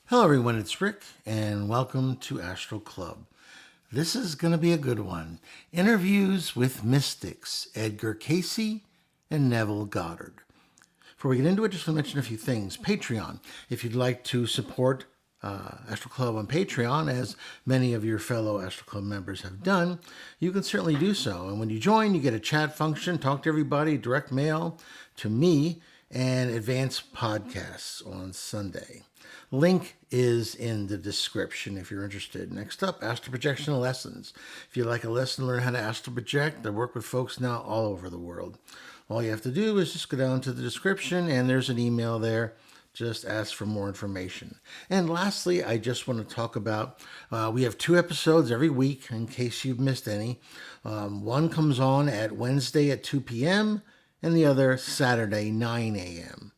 Hello, everyone. It's Rick, and welcome to Astral Club. This is going to be a good one. Interviews with mystics Edgar Cayce and Neville Goddard. Before we get into it, just want to mention a few things. Patreon. If you'd like to support Astral Club on Patreon, as many of your fellow Astral Club members have done, you can certainly do so. And when you join, you get a chat function, talk to everybody, direct mail to me, and advanced podcasts on Sunday. Link is in the description if you're interested. Next up, astral projection lessons. If you'd like a lesson to learn how to astral project, I work with folks now all over the world. All you have to do is just go down to the description and there's an email there. Just ask for more information. And lastly, I just want to talk about, we have 2 episodes every week in case you've missed any. One comes on at Wednesday at 2 p.m. and the other Saturday, 9 a.m.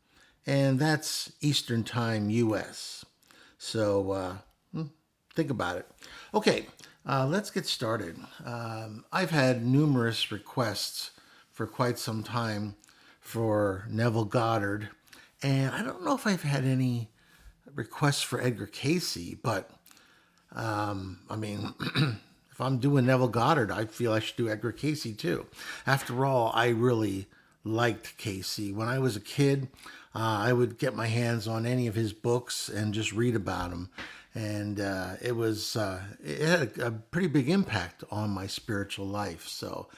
And that's Eastern Time, U.S. So think about it. Okay, let's get started. I've had numerous requests for quite some time for Neville Goddard, and I don't know if I've had any requests for Edgar Cayce, but if I'm doing Neville Goddard, I feel I should do Edgar Cayce too. After all, I really liked Cayce. When I was a kid, I would get my hands on any of his books and just read about him. And it had a pretty big impact on my spiritual life. So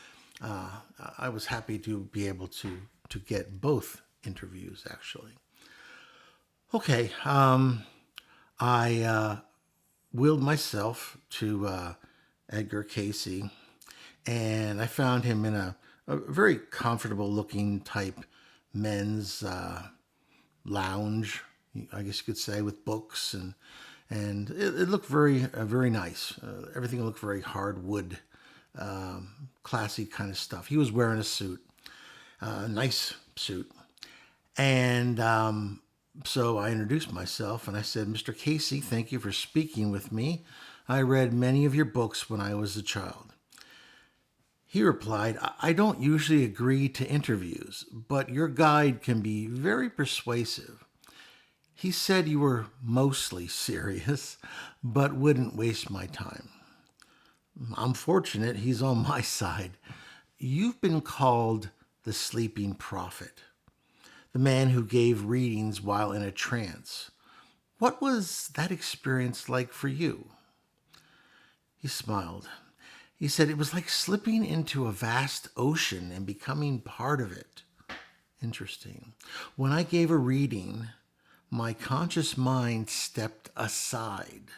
I was happy to be able to get both interviews, actually. Okay, I willed myself to Edgar Cayce, and I found him in a very comfortable looking type men's lounge, I guess you could say, with books, and it looked very nice. Everything looked very hardwood, classy kind of stuff. He was wearing a suit, nice suit, and so I introduced myself and I said, "Mr. Cayce, thank you for speaking with me. I read many of your books when I was a child." He replied, "I don't usually agree to interviews, but your guide can be very persuasive." He said you were mostly serious, but wouldn't waste my time. I'm fortunate he's on my side. You've been called the sleeping prophet, the man who gave readings while in a trance. What was that experience like for you? He smiled. He said it was like slipping into a vast ocean and becoming part of it. Interesting. When I gave a reading, my conscious mind stepped aside.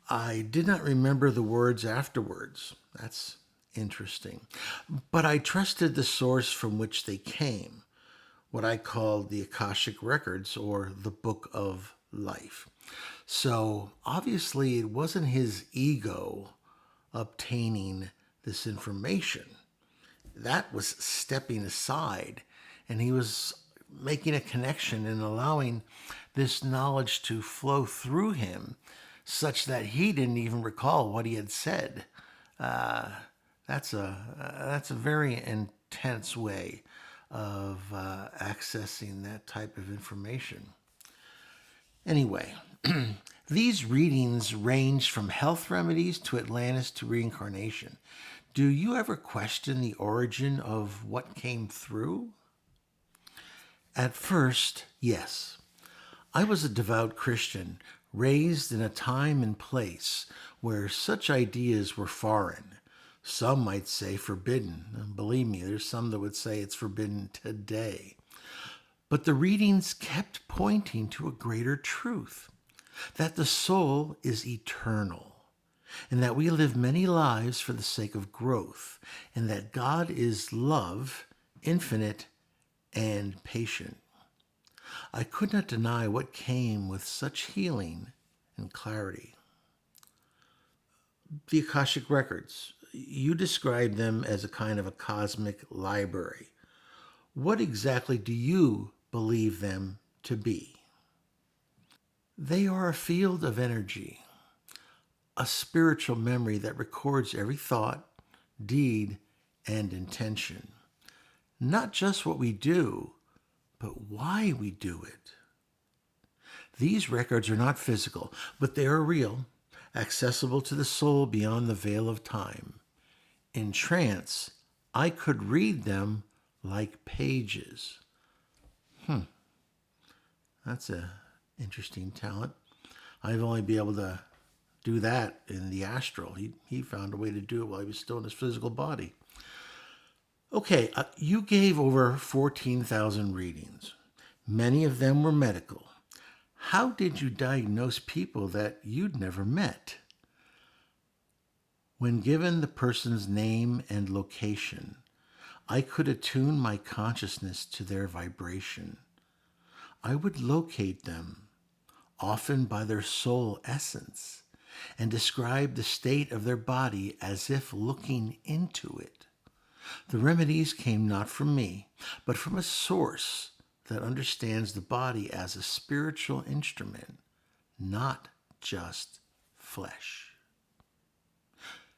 I did not remember the words afterwards. That's interesting. But I trusted the source from which they came, what I called the Akashic records, or the Book of Life. So obviously it wasn't his ego obtaining this information. That was stepping aside, and he was making a connection and allowing this knowledge to flow through him such that he didn't even recall what he had said. That's a very intense way of accessing that type of information. Anyway, these readings range from health remedies to Atlantis to reincarnation. Do you ever question the origin of what came through? At first, yes. I was a devout Christian, raised in a time and place where such ideas were foreign. Some might say forbidden. And believe me, there's some that would say it's forbidden today. But the readings kept pointing to a greater truth, that the soul is eternal, and that we live many lives for the sake of growth, and that God is love, infinite, and patient. I could not deny what came with such healing and clarity. The Akashic records, you describe them as a kind of a cosmic library. What exactly do you believe them to be? They are a field of energy, a spiritual memory that records every thought, deed, and intention. Not just what we do, but why we do it. These records are not physical, but they are real, accessible to the soul beyond the veil of time. In trance, I could read them like pages. That's a interesting talent. I've only been able to do that in the astral. He found a way to do it while he was still in his physical body. Okay, you gave over 14,000 readings. Many of them were medical. How did you diagnose people that you'd never met? When given the person's name and location, I could attune my consciousness to their vibration. I would locate them, often by their soul essence, and describe the state of their body as if looking into it. The remedies came not from me, but from a source that understands the body as a spiritual instrument, not just flesh.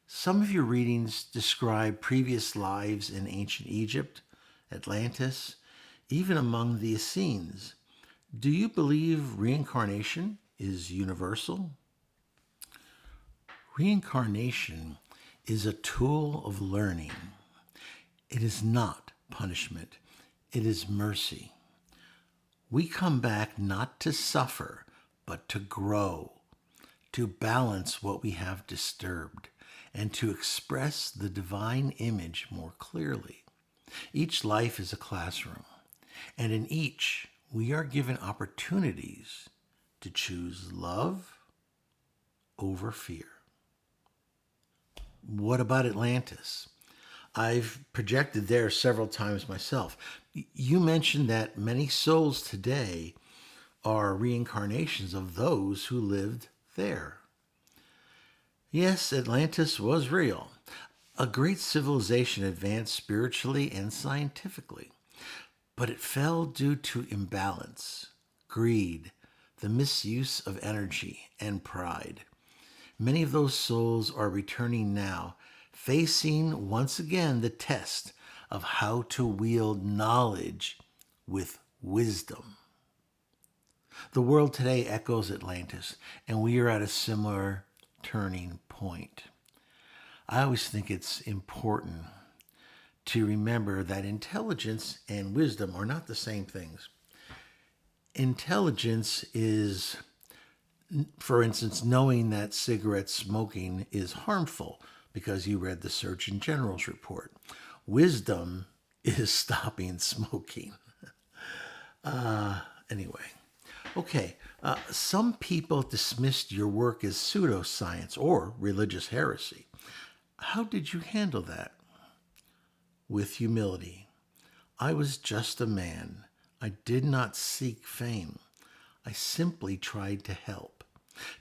Some of your readings describe previous lives in ancient Egypt, Atlantis, even among the Essenes. Do you believe reincarnation is universal? Reincarnation is a tool of learning. It is not punishment. It is mercy. We come back not to suffer, but to grow, to balance what we have disturbed, and to express the divine image more clearly. Each life is a classroom, and in each, we are given opportunities to choose love over fear. What about Atlantis? I've projected there several times myself. You mentioned that many souls today are reincarnations of those who lived there. Yes, Atlantis was real. A great civilization advanced spiritually and scientifically, but it fell due to imbalance, greed, the misuse of energy, and pride. Many of those souls are returning now, facing once again the test of how to wield knowledge with wisdom. The world today echoes Atlantis, and we are at a similar turning point. I always think it's important to remember that intelligence and wisdom are not the same things. Intelligence is, for instance, knowing that cigarette smoking is harmful because you read the Surgeon General's report. Wisdom is stopping smoking. Anyway. Okay, some people dismissed your work as pseudoscience or religious heresy. How did you handle that? With humility. I was just a man. I did not seek fame. I simply tried to help,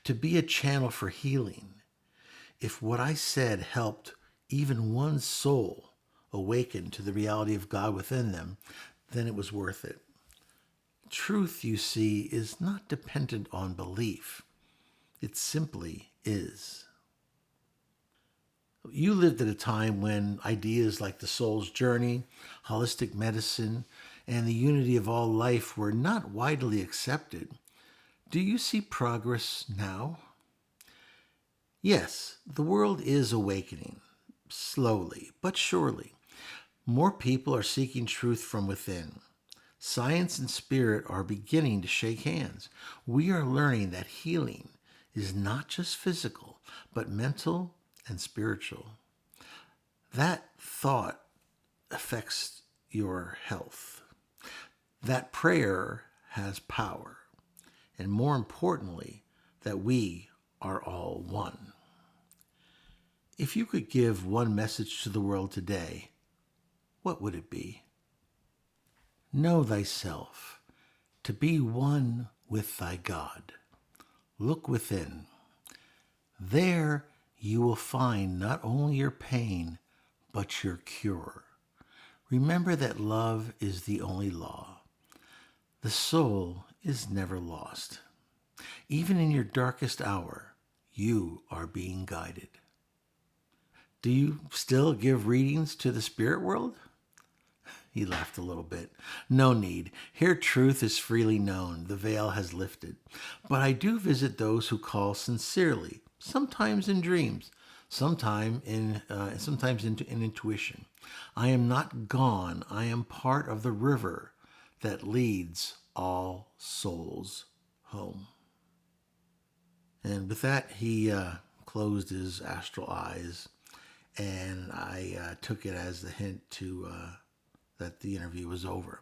to be a channel for healing. If what I said helped even one soul awaken to the reality of God within them, then it was worth it. Truth, you see, is not dependent on belief. It simply is. You lived at a time when ideas like the soul's journey, holistic medicine, and the unity of all life were not widely accepted. Do you see progress now? Yes, the world is awakening, slowly but surely. More people are seeking truth from within. Science and spirit are beginning to shake hands. We are learning that healing is not just physical, but mental and spiritual. That thought affects your health. That prayer has power. And more importantly, that we are all one. If you could give one message to the world today, what would it be? Know thyself, to be one with thy God. Look within. There you will find not only your pain, but your cure. Remember that love is the only law. The soul is never lost. Even in your darkest hour, you are being guided. Do you still give readings to the spirit world? He laughed a little bit. No need. Here truth is freely known. The veil has lifted. But I do visit those who call sincerely, sometimes in dreams, sometimes in intuition. I am not gone. I am part of the river that leads all souls home. And with that, he closed his astral eyes, and I took it as the hint to that the interview was over.